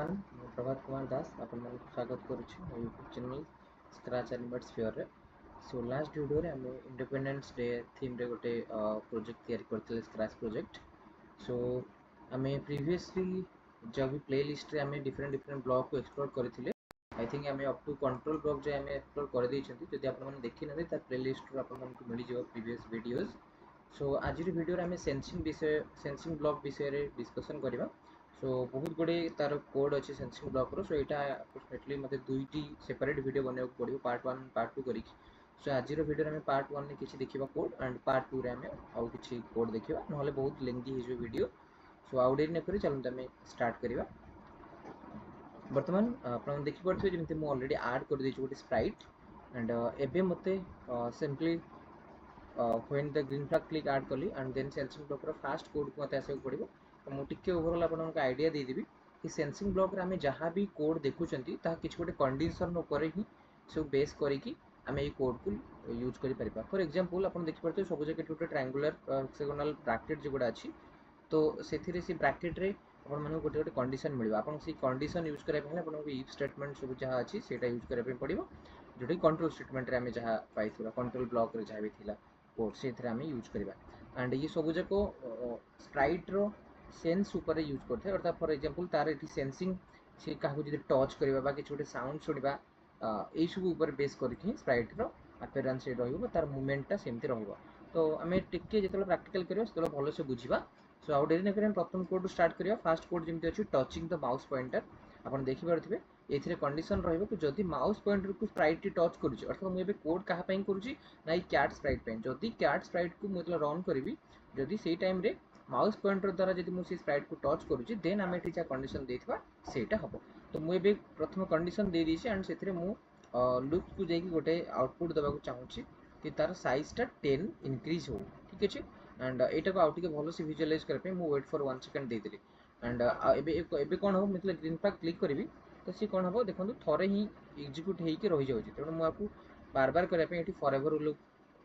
Everyone Prabhat Kumar Das आपण स्वागत करुच्ची YouTube channel Scratch animate sphere रे। सो लास्ट वीडियो रे हम इंडिपेंडेंस डे थीम रे गोटे प्रोजेक्ट तैयारी करथिले स्क्रैच प्रोजेक्ट। सो हमें प्रीवियसली जो भी प्ले लिस्ट रे हमें डिफरेंट ब्लॉक को एक्सप्लोर करथिले। आई थिंक हमें अप टू कंट्रोल ब्लॉक जे हमें एक्सप्लोर कर दैछंती। जदि आपण माने देखि नबे त प्ले लिस्ट रो आपण मानकु मिली जिवो प्रीवियस वीडियोस। सो आज वीडियो रे हमें सेंसिंग ब्लॉक विषय रे डिस्कशन करबा। सो बहुत गुड़े तार कोड अच्छे सेंसिंग ब्लॉक रो। सो यहाँ अप्रोक्सीमेटली मते दुईटी सेपरेट वीडियो बना पड़ो पार्ट 1 पार्ट 2 करी। सो आज वीडियो में पार्ट 1 में किसी देखा कोड एंड पार्ट 2 रे हमें आउ किसी कोड देखा ना बहुत लेंथी हो वीडियो। सो आउ डेरी न चलते आम स्टार्ट करवा। बर्तमान आप देखिपे जमी मुझे ऑलरेडी ऐड कर देछि गोटे स्प्राइट एंड एबे मते simply when the green flag click add कली एंड देन सेंसिंग ब्लॉक रो फास्ट कोड को मते आसे पड़ो। तो मुझे टिके ओवरऑल आपको आइडिया देदेवी कि सेंसिंग ब्लॉक रे आमे जहाँ भी कोड देखुचंती ता किछि गोटे कंडीशन ऊपर ही सब बेस करिकी आमे ए कोड को यूज करि परिबा। फॉर एग्जांपल आपण देखि परते सब जगह गोटे ट्रायंगुलर हेक्सागोनल ब्रैकेट जो गुडा अछि तो सेथिरे से ब्रैकेट रे आपण माने गोटे गोटे कंडीशन मिलबा। आपण से कंडीशन यूज करे पहले आपण को इफ स्टेटमेंट सब जहाँ अछि सेटा यूज करे पे पड़िबो। जोटी कंट्रोल स्टेटमेंट रे आमे जहाँ पाइथिबा कंट्रोल ब्लॉक रे जहाँ भी थिला कोड सेथिरे आमे यूज करबा। एंड ये सब जको स्प्राइट रो सेंस ऊपर यूज करते हैं। अर्थात फॉर एग्जांपल तार एटी सेंसिंग से काहू जदि टच करबा बा कि छोटे साउंड सुनिबा ए सब ऊपर बेस करके स्प्राइट रो अपीयरेंस रहइबो तार मूवमेंटटा सेमति रहइबो। तो आमे टिके जेतले प्रैक्टिकल करियो सेतले भलो से बुझिबा। सो आउ डेरी न करियो प्रथम कोड स्टार्ट करियो। फास्ट कोड जेमति अछि टचिंग द माउस पॉइंटर आपण देखि पारथिबे एथिरे कंडीशन रहइबो कि जदि माउस पॉइंटर को स्प्राइट टच करूची अर्थात मु एबे कोड काहा पई करूची ना ई कैट स्प्राइट पे। जदि कैट स्प्राइट को मतलब रन करबी जदि सेही टाइम रे माउस पॉइंटर द्वारा जदि मु से स्प्राइट को टच करूची देन आमे एठी जा कंडीशन देथिबा सेटा हबो। तो मु एबे प्रथम कंडीशन दे दिछि एंड सेथिरे मु लूप को जेकी गोटे आउटपुट दबा को चाहूची कि तार साइज टा 10 इंक्रीज हो। ठीक अछि एंड एटा को आउट के भलो से विजुअलाइज कर पे मु वेट फॉर 1 सेकंड दे देली एंड एबे कोन हो मतलब ग्रीन फ्लैग क्लिक करबी तो सी कोन हबो देखंतु थोरे ही एग्जीक्यूट हेई के रहि जाउची। तेणु मु आपु बार बार करे पे एठी फॉरएवर लूप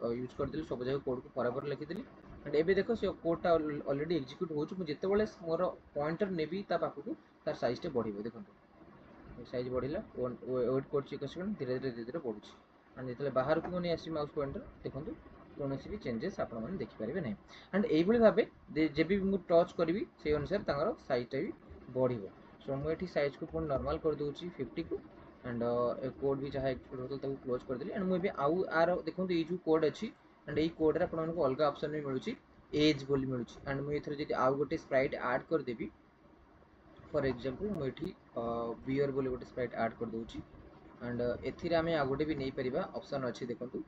यूज कर देली सब जगह कोड को फॉरएवर लिखि देली एंड एबे देखो से कोड टा ऑलरेडी एग्जीक्यूट होउची। मु जेते बेले मोर पॉइंटर नेबी ता पाखु तार साइज टे बढ़िबो। देखंतु साइज बढ़िला वेट करछि एक सेकंड धीरे धीरे बढ़ुछि एंड जेते बाहर को नै आसी माउस पॉइंटर देखंतु कोनोसी भी चेंजेस आपण माने देखि परिबे नै एंड एई भली भाबे जेबी मु टच करबी से अनुसार तांगर साइज टा भी बढ़िबो। सो मु एठी साइज को पूर्ण नॉर्मल कर दोछि 50 को एंड कोड भी जहाँ एक्सपोर्ट होता ताको क्लोज कर देली एंड मु एबे आउ आर देखंतु ए जो कोड अछि एंड ए कोड रे आपण मानको अलगा ऑप्शन भी मिलुछि एज बोली मिलुछि एंड मु एथरे जदि आउ गोटे स्प्राइट ऐड कर देबी फॉर एग्जांपल मु एठी बियर बोली गोटे स्प्राइट ऐड कर दोछि एंड एथिरे आमे आ गोटे भी नै परिबा ऑप्शन अछि। देखंतु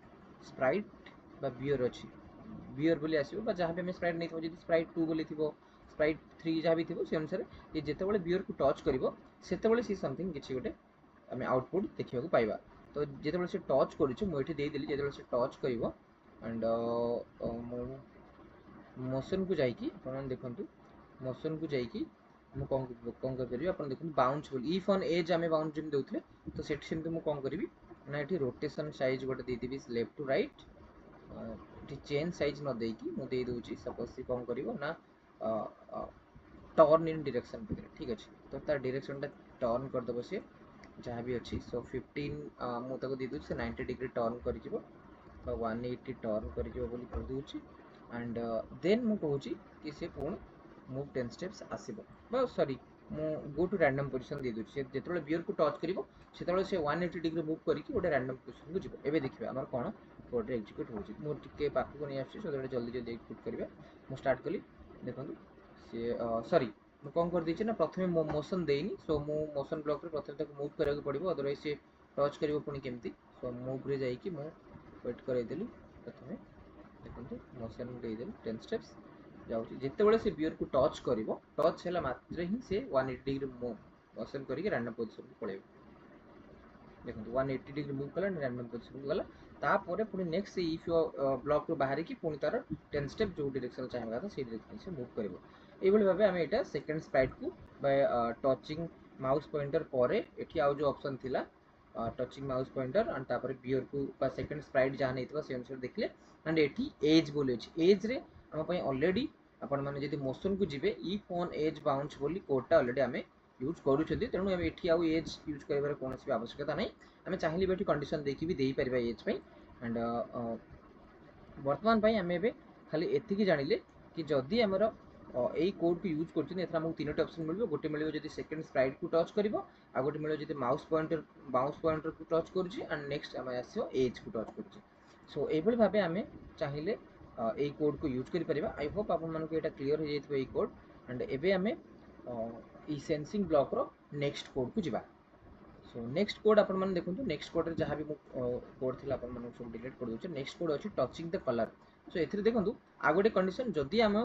स्प्राइट बा बियर अछि बियर बोली आसीबो बा जहाँ भी हमें स्प्राइट नै थो जदि स्प्राइट 2 बोली थिबो स्प्राइट 3 जहाँ भी थिबो से अनुसार ये जेते बेले बियर को टच करिवो सेते बेले सी समथिंग किछि गोटे हमें आउटपुट देखिबा को पाइबा। तो जेते बेले से टच करिछु मु एठी दे देली जेते बेले से टच करिवो एंड मोशन को जाइकी अपन देखंतु मोशन को जाइकी मु कोन कर करिवि अपन देखंतु बाउंस बोली इफ ऑन एज हमें बाउंस जिम देउथले तो सेट सेमते मु कोन करिवि ना एठी रोटेशन साइज गोटे दे देबी लेफ्ट टू राइट एठी चेन साइज न देकी मु दे दोछि सपोज सी कोन करिवो ना टर्न इन डायरेक्शन पे। ठीक अछि तो तार डायरेक्शन टा टर्न कर दबो से जहाँ भी अच्छी। सो 15 मु ताको दे दोछि से 90 डिग्री टर्न करि जिवो तो 180 टर्न करि जिवो बोली कर दोछि एंड देन मु कहूछि कि से पूर्ण मूव 10 स्टेप्स आसीबो बा सॉरी मु गो टू रैंडम पोजीशन दे दोछि जेते बेले बियर को टच करिवो सेते बेले से 180 डिग्री मूव करिकि गोटे रैंडम पोजीशन को जिवो। एबे देखिबा हमर कोन कोड रे एग्जीक्यूट होछि मु टिके पाखु को नै आछि सो जल्दी जल्दी एग्जीक्यूट करिवे। मु स्टार्ट कली देखंतु से सॉरी मु कोन कर दिछि ना प्रथमे मोशन देइनी। सो मु मोशन ब्लॉक रे प्रथमे तक मूव करय पड़िबो अदरवाइज से टच करिवो पुनी केमती। सो मूव रे जाई कि मु वेट करे देली प्रथमे देखंतु मोशन दे देली 10 स्टेप्स जाउछि जेते बेले से बियर को टच करिवो टच हैला मात्रे ही से 180 डिग्री मूव मोशन करिके रैंडम पोजीशन को पळेबो। देखंतु 180 डिग्री मूव कला रैंडम पोजीशन को गला तापर पुनी नेक्स्ट से इफ ब्लॉक रो बाहर की पुनी तार 10 स्टेप जो डायरेक्शन चाहेगा तो सी डायरेक्शन से मूव करिवो। एई भली भाबे हमें एटा सेकंड स्प्राइट को बाय टचिंग माउस पॉइंटर परे एठी आउ जो ऑप्शन थिला टचिंग माउस पॉइंटर एंड तापर बियर को बा सेकंड स्प्राइट जहां नैतबा से अनुसार देखले एंड एठी एज बोले अछि एज रे हम पई ऑलरेडी आपण माने जदि मोशन को जिवे इफ ऑन एज बाउंस बोली कोड टा ऑलरेडी हमें यूज करूछथि तेणु एठी आउ एज यूज करिवार कोनोसी आवश्यकता नै आमे चाहिले बेठी कंडीशन देखि भी देई परिबा एज पई एंड वर्तमान आम ए खाली एतिकी जानिले कि जदि आमर यही कोड को यूज कर तीन ऑप्शन मिल गोटे मिल जब सेकेंड स्प्राइट को टच कर गोटे मिल जब माउस पॉइंटर को टच कर नेक्स्ट आम आसो एज को टच कर सो ये भाव आम चाहिए यही कोड को यूज कर आई होप आप क्लीयर हो जाए कोड एंड एबे आम सेंसिंग ब्लॉक रो नेक्स्ट कोड को जीवा सो नेक्स्ट कोड आपण मैंने देखो नेक्स्ट कोड जहाँ भी कोड थी आप सब डिलीट कर दूचे नेक्स्ट कोड अच्छी टचिंग द कलर सो ए देखो आ गोटे कंडीशन जदि आम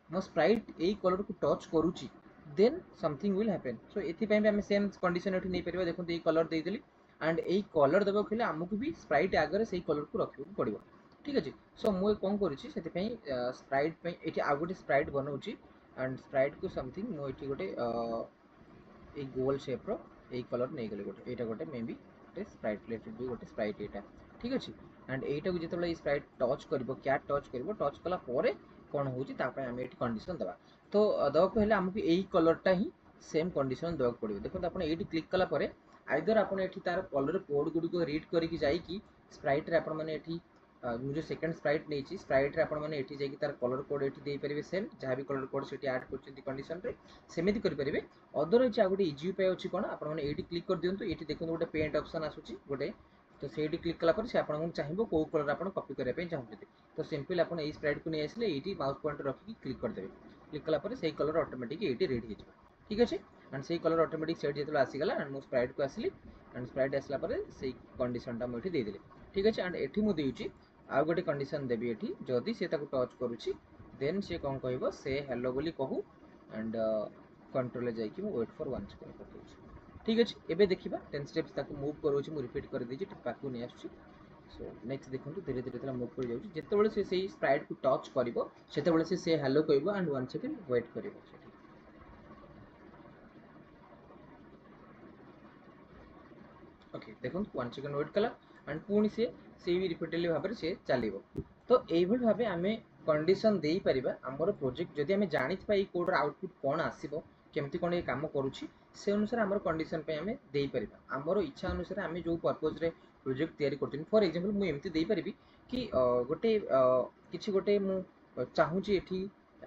मो स्प्राइट यही कलर को टच करुच्ची then something will happen so ये आम सेम कंडीशन ये नहीं पार देखो ये कलर देदेली एंड यही कलर देवा खेले आमको भी स्प्राइट आगे से कलर को रखा पड़ो ठीक अच्छे सो मुझे कौन करुच्ची स्प्राइट ये आ गोटे स्प्राइट बनाऊँगी एंड स्प्राइट को समथिंग मुझे गोटे गोल शेप रो यही कलर नहीं गले गोटे यहाँ गोटे मे बी गोटे स्प्राइट रिलेटेड भी गोटे स्प्राइट यहाँ ठीक अच्छे एंड यहीटा को जो स्प्राइट टच कर कैट टच कर टच कला कौन होची आम ये कंडीशन देवा तो देवाक हेल्ले आमको यही कलरटा ही सेम कंडीशन देवाक पड़ो देखो आप ये क्लिक कलापर आइदर आप तार कलर कोड गुड़िक रीड करके जाकि स्प्राइट रे आपण माने एठी जो सेकंड स्प्राइट नहीं स्प्राइट रे आपण माने एठी जाकि तार कलर कोड एठी दे परिबे सेम जहाँ भी कलर कोड सेठी ऐड करछन्ती कंडीशन रे सेमिति करि परिबे अदरवाइज आ गोटे इजी उपाय अछि कोन आपण माने एठी क्लिक कर दियंतु एठी देखो गोटे पेंट ऑप्शन आसुची गोटे तो सेठी क्लिक कलापर से आपण चाहिबो को कलर आपण कॉपी करिया पे चाहते तो सिंपल आपण ए स्प्राइट को नहीं आसले एठी माउस पॉइंटर रखी क्लिक कर देबे क्लिक कलापर से कलर ऑटोमेटिक एठी रेडी हो जाय ठीक अछि एंड से कलर ऑटोमेटिक सेट जेतलो आसी गला एंड मो स्प्राइट को आसली एंड स्प्राइट आसला पर से कंडीशन टा मोठी दे देले ठीक अछि एंड एठी मु देउची आ गोटे कंडीशन देबी एठी जदी से ताको टच करूची देन से कोन कहबो से हेलो बोली कहू एंड कंट्रोल जाई कि मु वेट फॉर 1 सेकंड कर दूची ठीक अछि एबे देखिबा 10 स्टेप्स ताको मूव करूची मु रिपीट कर देजी पाकू नै आछी सो नेक्स्ट देखंतु धीरे धीरे तला मूव कर जाउची जेतेबेले से सेही स्प्राइट को टच करिवो सेतेबेले से हेलो कहबो एंड 1 सेकंड वेट करिवो ओके देखो 1 सेकंड वेट कला एंड पुणी से भी रिपीटेडली भाव में सी चलो तो यही भाव आम कंडीशन दे पारिबा हमर प्रोजेक्ट जदि आम जानी कोडर आउटपुट कौन आसीबो केमती कौन ये काम करुच्ची से अनुसार आम कंडीशन पे आम दे पारिबा हमर इच्छा अनुसार आम जो पर्पज रे प्रोजेक्ट तैयारी करछन फॉर एग्जांपल मु एमती दे पारिबी कि गोटे किछि गोटे मु चाहूची एठी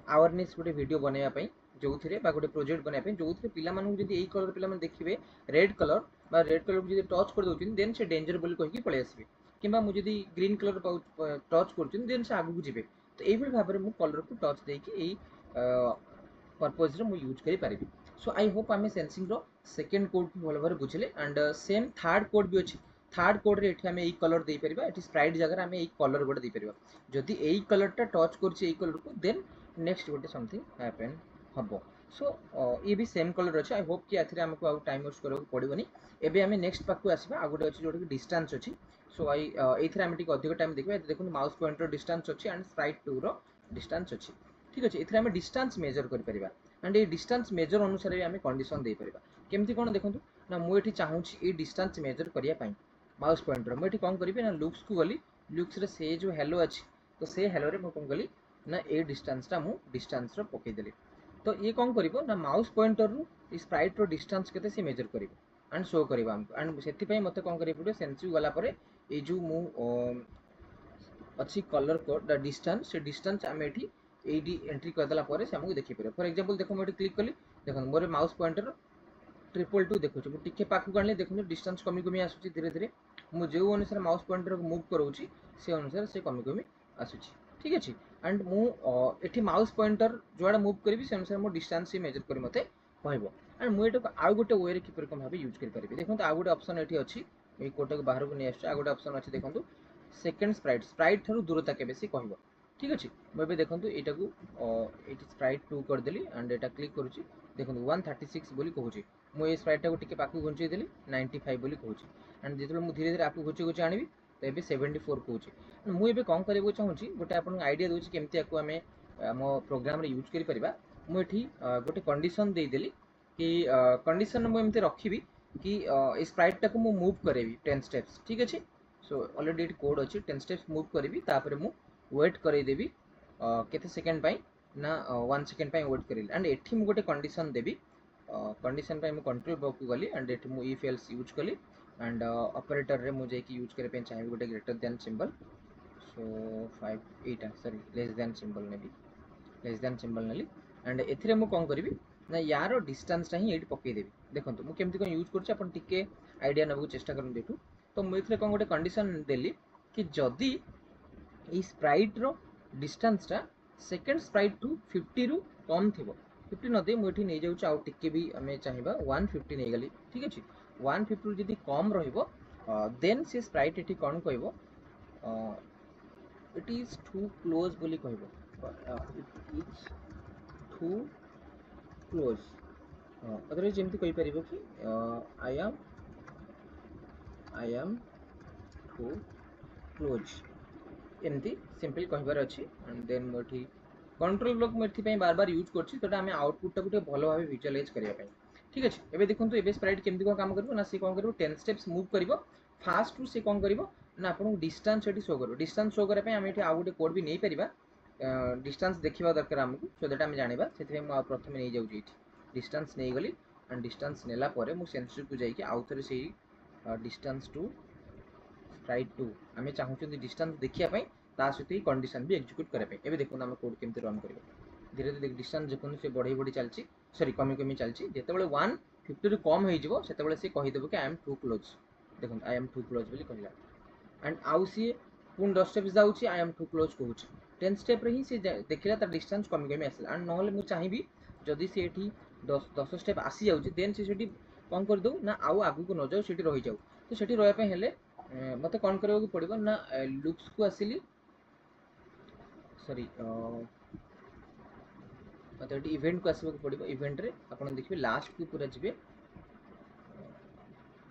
अवेयरनेस गोटे वीडियो बनैया पई जो थे गोटे प्रोजेक्ट बनैया जो थे पिला मानू जदि एई कलर पिला माने देखिबे रेड कलर को जदि टच कर दउछिन देन से डेंजर बोली कहि पळे आसीबे किंबा मु जदि ग्रीन कलर टच करछिन देन से आगु जिबे तो एई भली भाबरे मु कलर को टच देकी एई पर्पस रे मु यूज करि पारिबी सो आई होप आमे सेंसिंग रो सेकंड कोड को भल भाबरे बुझिले एंड सेम थर्ड कोड भी अछि थर्ड कोड रे एठी आमे एई कलर दे परिबा एठी स्प्राइट जगह आमे एई कलर गोटे दे परिबा जदि एई कलर टा टच करछि एई कलर को देन नेक्स्ट गोटे समथिंग हैपन हबो सो ये भी सेम कलर अच्छे आई होप कि आखिर आमको आउ टाइम वेस्ट करा पड़ोनी एबे आमे नेक्स्ट पाक आसबा आ गोटे अछि जोटा कि डिस्टेंस अछि सो आई एथरे आमे टिक अधिक टाइम देखबा देखो माउस पॉइंटर डिस्टेंस अछि एंड स्प्राइट 2 रो डिस्टेंस अछि ठीक अछि एथरे आमे डिस्टेंस मेजर कर परिबा एंड ये डिस्टेंस मेजर अनुसार भी आमे कंडीशन दे परिबा केमती कोन देखंतु ना मु एठी चाहूची ए डिस्टेंस मेजर करिया पई माउस पॉइंटर मु एठी कोन करिबे ना लुक्स को गली लुक्स रे से जो हेलो अछि तो से हेलो रे मु कोन गली ना ए डिस्टेंस टा मु डिस्टेंस रो पके देली तो ये कौन करिवो ना माउस पॉइंटर रु स्प्राइट रो डिस्टेंस केते से मेजर करिवो एंड शो करिवो हमको एंड सेति पई मते कोन करिवो पड़ो सेंसिव वाला परे ए जो मु अछि कलर कोड द डिस्टेंस से डिस्टेंस हम एठी एडी एंट्री कर दला परे से हमको देखि परे फॉर एग्जांपल देखो मैं क्लिक कली देखो मोर माउस पॉइंटर 222 देखो छु टिके पाखु काढले देखो डिस्टेंस कमी कमी आसुची धीरे धीरे मु जो अनुसार माउस पॉइंटर को मूव करूची से अनुसार से कमी कमी आसुची ठीक अछि एंड मु एठी माउस पॉइंटर जोड़ा मूव करी से अनुसार मो डिस्टेंस से मेजर करी मते कहबो एंड मु एटा आ गोटे वे रे किपर कोन भाबे यूज करि परिबे देखो आ गोटे ऑप्शन एठी अछि ए कोटा को बाहर को नै आछी आ गोटे ऑप्शन अछि देखो सेकंड स्प्राइट थारु दूरता केबे से कहबो ठीक अछि मोबे देखो एटा को एठी स्प्राइट 2 कर देली एंड एटा क्लिक करूची देखो 136 बोली कहूची मु ए स्प्राइट को टिके पाकु घुंची देली 95 बोली कहूची एंड जेतले मु धीरे धीरे आकु घुंची घुंची आनिबी तो ये 74 कहूची मु एबे कौन करबो चाहूची गोटे आपन आईडिया दोची केमती आकु हमें मो प्रोग्राम रे यूज करि परिबा मु एठी गोटे कंडीशन दे देली कि कंडीशन मु एमते रखिबी कि स्प्राइट टाको मु मूव करेबी 10 स्टेप्स ठीक अछि सो ऑलरेडी एटी कोड अछि 10 स्टेप्स मूव करेबी तापर मु वेट करे देबी केते सेकंड पई ना 1 सेकंड पई वेट करिल एंड एठी मु गोटे कंडीशन देबी कंडीशन पे कंट्रोल ब्लॉक को गली एंड एठी मु इफ एल्स यूज कली एंड ऑपरेटर रे मु जाई यूज करे पे चाहिए गोटे ग्रेटर देन सिंबल सो 5 एटा सॉरी लेस देन सिंबल नेबी लेस देन सिंबल नेली एंड एथिरे मु कोन करबी ना यार डिस्टेंस टा ही एठी पके देबी देखंतु मु केमति कोन यूज करछि अपन टिके आईडिया नबु चेष्टा करन देखु तो मु एथिरे कोन गोटे कंडीशन देली कि जदी ई स्प्राइट रो डिस्टेंस टा सेकंड स्प्राइट टू 50 रु कम थिबो 50 न दे मु एठी नै जाउछ आउ टिके भी हमें चाहिबा 150 नै गली ठीक अछि 150 रु जदी कम रहिबो देन से स्प्राइट एठी कोन कहबो इट इज टू क्लोज बोली कहबो it is too close other जेमति कहि परिबो कि आई एम टू क्लोज एमती सिंपल कहबार अच्छी एंड देन मोठी कंट्रोल ब्लॉक मेथि पे बार बार यूज करछि तोटा हमें आउटपुट टा गुटे भलो भाबे विजुअलाइज करिया पे ठीक अछि एबे देखंतु एबे स्प्राइट केमति को काम करबो ना से कोन करबो 10 स्टेप्स मूव करबो फास्ट टू से कोन करबो ना आपन डिस्टेंस एटी शो करबो डिस्टेंस शो करे पे हम एटी आ गुटे कोड भी नै परिबा डिस्टेंस देखिबा दरकार हमकु सो दैट हम जानिबा सेति हम प्रथमे नै जाउ जेठी डिस्टेंस नै गली एंड डिस्टेंस नेला परे मु सेंसर को जाई कि आउथरे से डिस्टेंस टू स्प्राइट टू आमे चाहूछन डिस्टेंस देखिया पे ता सहित ही कंडीशन भी एग्जीक्यूट करे पे एबे देखो हम कोड केमति रन करबो धीरे धीरे डिस्टेंस जेकोन से बढ़ई बढ़ी चलची सॉरी कमी कमी चलची जेतेबेले 150 रु कम होई जिवो सेतेबेले से कहि देबो कि आई एम टू क्लोज देखो आई एम टू क्लोज बोली कहला एंड आउ सी पुन 10 स्टेप जाउची आई एम टू क्लोज कहूची 10 स्टेप रे ही से देखिला त डिस्टेंस कमी कमी आसला एंड नहले मु चाहिबी जदी से एठी 10 स्टेप आसी जाउची देन से सेठी कोन कर दो ना आउ आगु को न जाउ सेठी रहि जाउ तो सेठी रहय पे हेले मते कोन करबो कि पड़िबो ना लूप्स को आसिली सॉरी मतलब इवेंट को आसबो पड़िबो इवेंट रे आपण देखिबे लास्ट को पूरा जिबे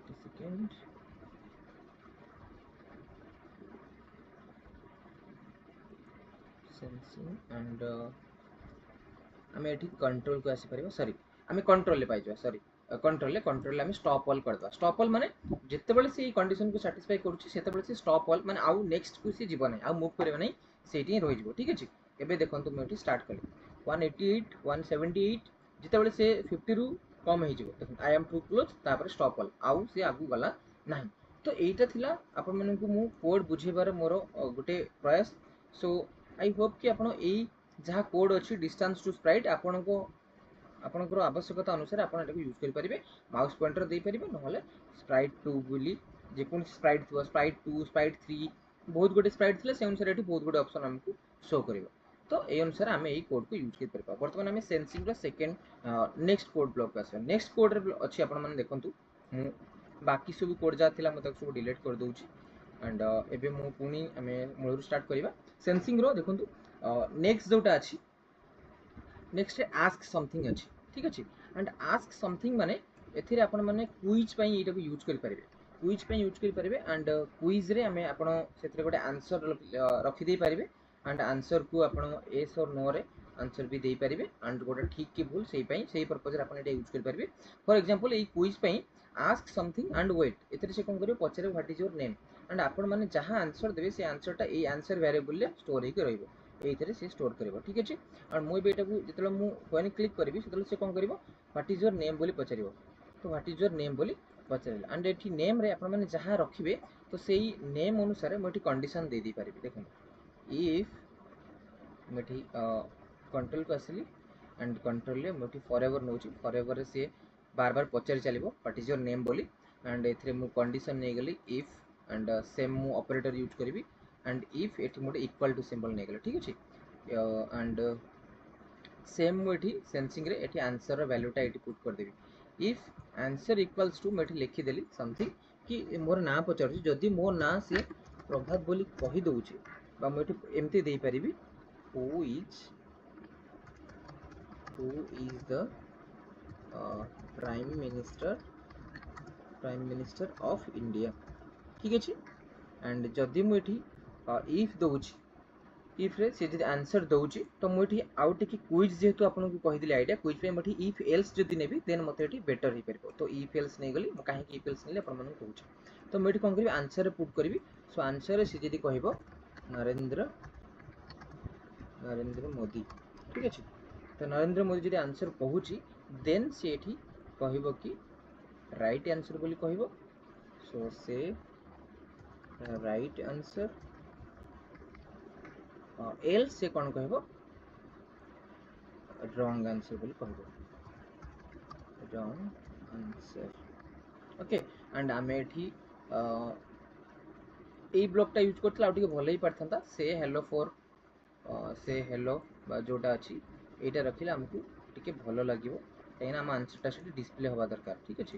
सेकंड सेंसिंग एंड हमें एठी कंट्रोल को आसी परिबो सॉरी हमें कंट्रोल ले पाइजो सॉरी कंट्रोल हमें स्टॉप ऑल कर दवा स्टॉप ऑल माने जेतेबेले से कंडीशन को सैटिस्फाई करूची सेतेबेले से स्टॉप ऑल माने आउ नेक्स्ट को से जीवन आ मूव करबे नै सेठी ही रहि जिवो ठीक अछि एबे देखंतु मैं एठी स्टार्ट कली 188 178 जेतेबेले से 50 रु कम हे जिवो देखो आई एम टू क्लोज तापर स्टॉप ऑल आउ से आगु गला नाही तो एटा थिला आपन मन को मु कोड बुझेबार मोर गुटे प्रयास सो आई होप कि आपन एई जहा कोड अछि डिस्टेंस टू स्प्राइट आपन को आपनकर आवश्यकता अनुसार आपन एटाको यूज करि परिबे माउस पॉइंटर दे परिबे नहले स्प्राइट 2 बोली जे कोन स्प्राइट थो स्प्राइट 2 स्प्राइट 3 बहुत गोटे स्प्राइट थिले से अनुसार एठी बहुत गोटे ऑप्शन हमकु शो करिवो तो ए अनुसार हमें एई कोड को यूज करि परबा वर्तमान हमें सेंसिंग रो सेकंड नेक्स्ट कोड ब्लॉक आसे नेक्स्ट कोड रे अछि आपन माने देखंतु मु बाकी सब कोड जा थिला मते सब डिलीट कर दोउची एंड एबे मु पुनी हमें मूलरू स्टार्ट करिबा सेंसिंग रो देखंतु नेक्स्ट जोटा अछि नेक्स्ट आस्क समथिंग अछि ठीक अछि एंड आस्क समथिंग माने एथिरे आपन माने क्विज पई एटा को यूज करि परिबे क्विज पई यूज करि परिबे एंड क्विज रे हमें आपन सेथिरे गोटे आंसर रखि दे परिबे एंड आंसर को आपन यस और नो रे आंसर भी दे परिबे एंड गोटे ठीक की भूल सेही पई सेही पर्पस रे आपन एटा यूज करि परिबे फॉर एग्जांपल ए क्विज पई आस्क समथिंग एंड वेट एथिरे से कोन करियो पछरे what is your name and आपन माने जहां आंसर देबे से आंसरटा ए आंसर वेरिएबल ले स्टोर हेके रहइबो एइथरे से स्टोर करबो ठीक अछि और मु बेटा को जेतले मु व्हेन क्लिक करबी सेतले से कोन करबो व्हाट इज योर नेम बोली पछरिबो तो व्हाट इज योर नेम बोली पछरिला एंड एठी नेम रे आपन माने जहां रखिबे तो सेही नेम अनुसार मोटी कंडीशन दे दी पारिबे देखो इफ मोटी कंट्रोल को आसली एंड कंट्रोल ले मोटी फॉरएवर नोची फॉरएवर से बार बार पछरि चलिबो व्हाट इज योर नेम बोली एंड एथरे मु कंडीशन नै गेली इफ एंड सेम मु ऑपरेटर यूज करबी एंड इफ एठी मोटे इक्वल टू सिंबल नै गेला ठीक अछि एंड सेम मु एठी सेंसिंग रे एठी आंसर रो वैल्यू टा एठी पुट कर देबी इफ आंसर इक्वल्स टू मैं लिखि देली समथिंग कि मोर ना पचार जदि मोर ना से प्रभात बोली कहि दउछि बा मु एठी एमती देई परिबी who is the prime minister of India ठीक अछि एंड जदि मु एठी इफ दउछि इफ रे से जदि आंसर दउछि तो मु एठी आउट की क्विज जेहेतु आपन को कहि दिले आईडिया क्विज पे मठी इफ एल्स जदि नेबी देन मते एठी बेटर ही परबो तो इफ एल्स नै गली काहे कि इफ एल्स नेले आपन मन कहउछि तो मु एठी कोन करबी आंसर रे पुट करबी सो आंसर रे से जदि कहबो नरेंद्र मोदी ठीक अछि तो नरेंद्र मोदी जदि आंसर कहउछि देन से एठी कहबो कि राइट आंसर बोली कहबो सो से राइट आंसर एल से कौन कहबो रॉन्ग आंसर बोली कहबो रॉन्ग आंसर ओके एंड आमे एठी এই ব্লকটা यूज করতে আর টিকে ভালোই পারতান্তা সে হেলো ফর से हेलो जोटा अच्छी यहाँ रखिले आमको टिके भल लगे कहीं आम आंसरटा से डिस्प्ले हवा दरकार ठीक अच्छे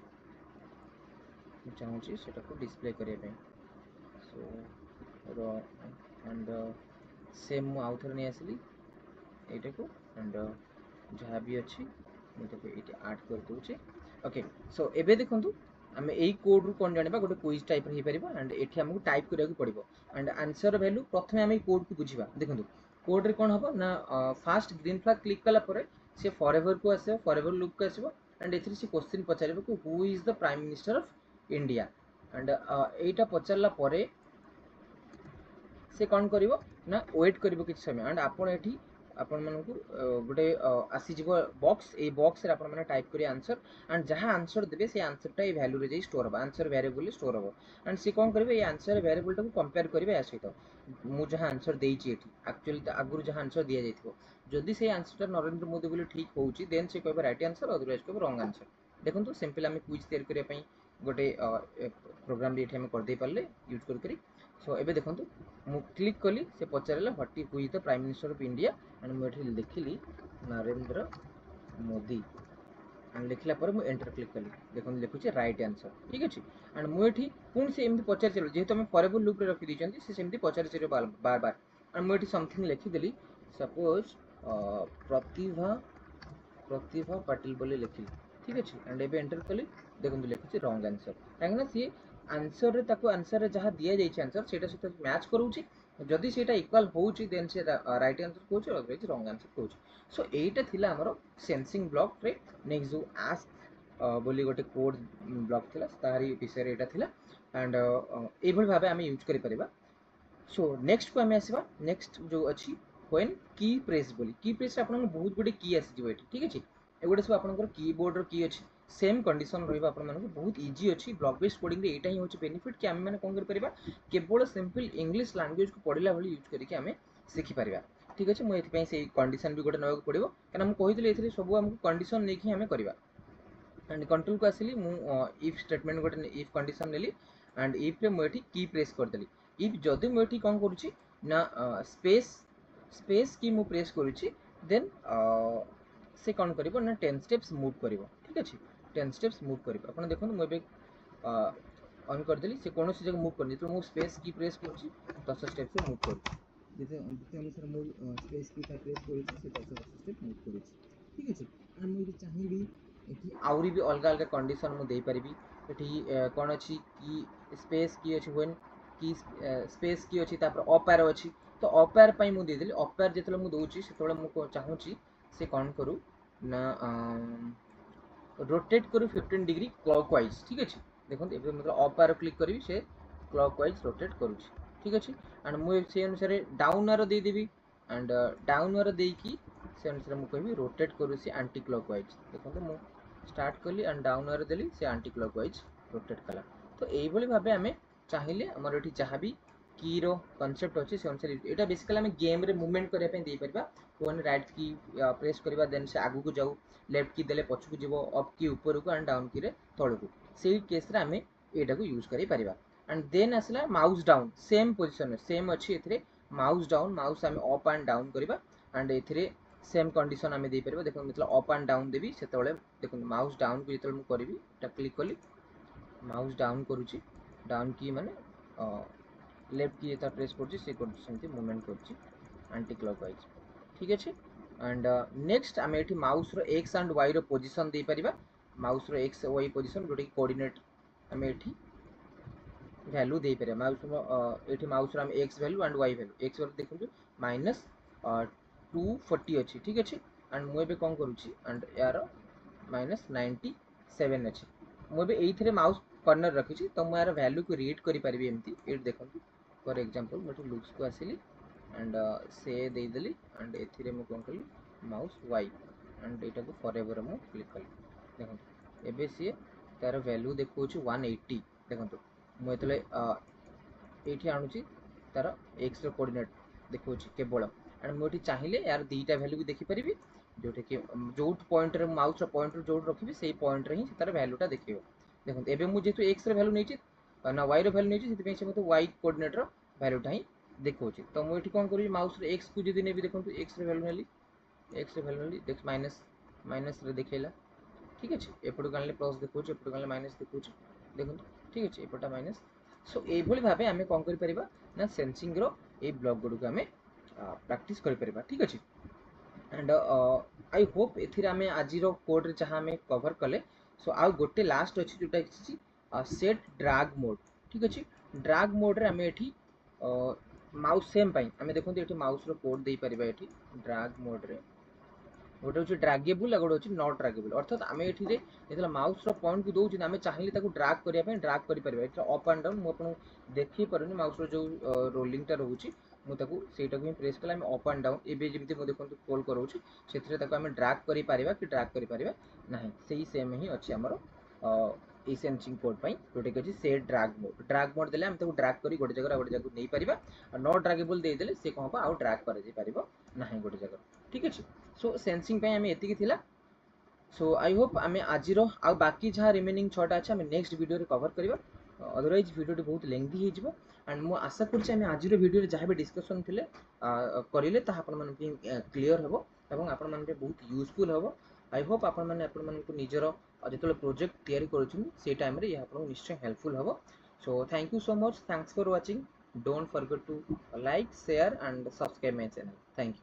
चाहूँगी से डिस्प्ले करने सो एंड सेम मु आउ थे नहीं आसली यहाँ को एंड जहाँ भी अच्छी मुझे ये आड कर दूचे ओके सो एबे देखूँ आम यही कोड रु कौन जाना गोटे क्विज टाइप हो पार एंड ये आमको टाइप करा पड़ो एंड आंसर वैल्यू प्रथम आम कोड को बुझा देखो कोड रे कौन हम ना फास्ट ग्रीन फ्लैग क्लिक कला सी फॉरएवर को आस फॉरएवर लुक को आसो एंड ये क्वेश्चन पचार कि who is the prime minister of India and यहाँ पचारा से कौन कर ना वेट कर किसी समय एंड आपड़ ये आपण मानक गोटे आसीज बॉक्स ए बॉक्स रे आपण माने टाइप करी आंसर एंड जहाँ आंसर देबे से आंसरटा ए वैल्यू रे जाई स्टोर हो आंसर वेरिएबल स्टोर हो एंड से कौन करेंगे ये आंसर वेरिएबल टाको कंपेयर करेंगे या सहित मु जहाँ आंसर देइछि एठी एक्चुअली तो आगुर जहाँ आंसर दिया जाइथिबो जदि से आंसरटा नरेंद्र मोदी बोली ठीक होउछि देन से कहबो राइट आंसर अदरवाइज कहबो रॉन्ग आंसर देखंतु सिंपल आमे क्विज तैयार करिया पई गोटे प्रोग्राम भी एठी आमे कर दे पारले यूज करी सो एबे देखंतु मु क्लिक कली से पचारला what is who is the prime minister of India and मुझे लिखिली नरेंद्र मोदी एंड लिखला पर मु एंटर क्लिक कली देखो लिखुचे राइट आंसर ठीक अच्छे एंड मुझे पुणी से एमती पचार चलो जेहेतु आम फॉरएवर लूप रे रखी दीचंती से सेमती पचार चलो बार बार एंड मुझे समथिंग लिखिदेली सपोज प्रतिभा प्रतिभा पाटिल बोली लिखिली ठीक अच्छे एंड एबे एंटर कली देखो लिखुचे रॉन्ग आंसर कहीं सी आंसर रे ताको आंसर रे जहाँ दिया जाइए आंसर सेटा सहित मैच करूची जदि सेटा इक्वल होउची देन से राइट आंसर कहूची अदरवाइज रॉन्ग आंसर कहूची सो एटा थिला हमरो सेंसिंग ब्लॉक रे नेक्स्ट जो आस्क बोली गोटे कोड ब्लॉक थिला तारी विषय रे एटा थिला एंड एभल भाबे आमे यूज करि परिबा सो नेक्स्ट को आमे आसीबा नेक्स्ट जो अछि व्हेन की प्रेस बोली की प्रेस रे आपन बहुत गुडे की आसी जिवो एठी ठीक अछि एगोटे सब आपन कीबोर्ड रो की अछि सेम कंडीशन रहिबा आपन मानको बहुत इजी अछि ब्लॉक बेस्ड कोडिंग रे एटा ही होछि बेनिफिट कि आमे माने कोन कर परिबा केवल सिंपल इंग्लिश लैंग्वेज को पढिला भली यूज करिके आमे सिखि परिबा ठीक अछि मु एथि पई से कंडीशन भी गोटे नबाक पड़िबो कारण हम कहितले एथि सब हमको कंडीशन नेकी हमें करबा एंड कंट्रोल को आसिली मु इफ स्टेटमेंट गोटे इफ कंडीशन लेली एंड इफ रे मु एथि की प्रेस कर देली इफ जदि मु एथि कोन करूची ना स्पेस स्पेस की मु प्रेस करूची देन से कौन कर 10 स्टेप्स मूव कर ठीक अच्छे 10 स्टेप्स मूव कर आप देखो मुझे ऑन करदेली से कौन सी जगह मूव करनी तो मुझे स्पेस की प्रेस कर 10 स्टेप से मूव कर अनुसार मुझे स्पेस की प्रेस कर 10 स्टेप मूव कर ठीक अच्छे एंड मुझे चाहिए कि आउरी भी अलग अलग कंडीशन मुझे दे पारि ये कौन अच्छी कि स्पेस की अच्छी व्हेन की स्पेस की अच्छी अप एरो अच्छी तो अप एरो पई मुझे देदेली अप एरो जिते मुझे दूसरी से मुझे चाहूँगी से कौन करूँ ना रोटेट करूँ 15 डिग्री क्लॉकवाइज ठीक अच्छे देखो मतलब अप एरो क्लिक करी से क्लॉकवाइज रोटेट करूँ ठीक अच्छे एंड मुझे अनुसार डाउन एरो देदेवी एंड डाउन एरो देकी से अनुसार मुझे कहबी रोटेट करूँ से एंटी क्लॉकवाइज देखो मुझे स्टार्ट कली एंड डाउन एरो देली से एंटी क्लॉकवाइज रोटेट कला तो यही भाव आम चाहिए आमर ये जहाँ भी की रो कॉन्सेप्ट अच्छे से अनुसार यहाँ बेसिकली आम गेम रे मूवमेंट करने दे पार वन राइट की प्रेस करवा देन से आगू को जाऊ लेफ्ट की देले पछकू जीव अप की ऊपर को एंड डाउन की रे तळकू से केस रे आमे एटा को यूज करि परिबा एंड देन आसला mouse down same position same अच्छी एथरे माउस डाउन माउस आमे अप एंड डाउन करबा एंड एथरे सेम कंडीशन आमे दे परबा देखो मतलब अप एंड डाउन देबी सेतबेले देखो माउस डाउन को जेतबेले मु करबी एटा क्लिक कली माउस डाउन करूची डाउन की माने लेफ्ट की एता प्रेस करची से सेमती मूवमेंट करची एंटी क्लॉकवाइज ठीक अच्छे एंड नेक्स्ट आम ये माउस रो एक्स एंड वाई रो पोजीशन दे परिबा माउस रो एक्स वाई पोजीशन जोटी कोऑर्डिनेट आम ये वैल्यू दे परिबा माउस रो ये माउस रो आम X value and Y value X value देखु -240 अच्छी ठीक अच्छे एंड मुझे कौन करुच्ची एंड यार -97 अच्छे मुझे ये माउस कर्नर रखी तो मुझे यार वैल्यू को रीड करी एमती ये देखो फॉर एग्जांपल मुझे लुक्स को आसिली एंड से देदेली एंड एथिरे मु कोन कली माउस वाई एंड एटा को फॉरएवर मु क्लिक कली देखो एबे सी तार वैल्यू देखो 180 देखो मुझे ये आणुची तार एक्स कोऑर्डिनेट देखो केवल एंड मुझे चाहिए यार दीटा वैल्यू भी देखिपारि जोटा कि जो पॉइंट माउस पॉइंटर जो रखी से पॉइंट ही तार वैल्यूटा देखो देखो एवं मुझे एक्स वैल्यू नहीं ना वाई रैल्यू नहीं से मतलब वाई कोऑर्डिनेटर वैल्यूटा ही देखो तो मुझे कौन करी माउस एक्स को जी ने देखो एक्स वैल्यू नेली एक्स वैल्यू नेली देख माइनस माइनस देखला ठीक अच्छे एपटू आने प्लस देखो एपटू आने माइनस देखो देखो ठीक अच्छे एपटा माइनस सो ये भाव आम कौन कर सेंसिंग रे ब्लॉक गुड़ को आम प्राक्ट कर ठीक अच्छे एंड आई होप ए आज कोड जहाँ आम कवर कले सो आउ गोटे लास्ट अच्छी जोटा सेट ड्रैग मोड ठीक अच्छे ड्रैग मोड रे आम ये माउस सेम आम देखो ये माउस कोड दे पार ये ड्रैग मोड रे गोटे हूँ ड्रागेबुल आ गोटे हूँ नट ड्रागेबुल अर्थात आम ये माउस पॉइंट को दौर आम चाहिए ड्राग करने ड्राग कर अप एंड डाउन मुझे देखी पारे माउस जो रोलिंगटा रोचे मुझे ही प्रेस कले अप एंड डाउन एवं जमी देखो कॉल करोची से ड्राग कर कि ड्राग कर ना से सेम ही अच्छे आमर ये सेंसिंग कोड जोटा कि से ड्राग मोड देले हम ड्राग कर गोटे जगह गोटे जगह नहीं पार नट ड्रागेबुल देदेले सी कौन हम आउ ड्राग कर ना गोटे जगह ठीक अच्छे सो सेंसिंग आम ये सो आई होप आम आज बाकी जहाँ रिमेनिंग 6टा अच्छे आम नेक्स्ट वीडियो कवर करवा अदरवाइज वीडियो बहुत लेंथी हो एंड मु आशा कर आज वीडियो जहाँ भी डिस्कसन थे करें क्लीयर हम और आपण मैंने बहुत यूजफुल हम आई होप आपण निजर जो प्रोजेक्ट या कर टाइम निश्चय हेल्पफुल हम so thank you so much thanks for watching don't forget to like share and subscribe my channel thank you.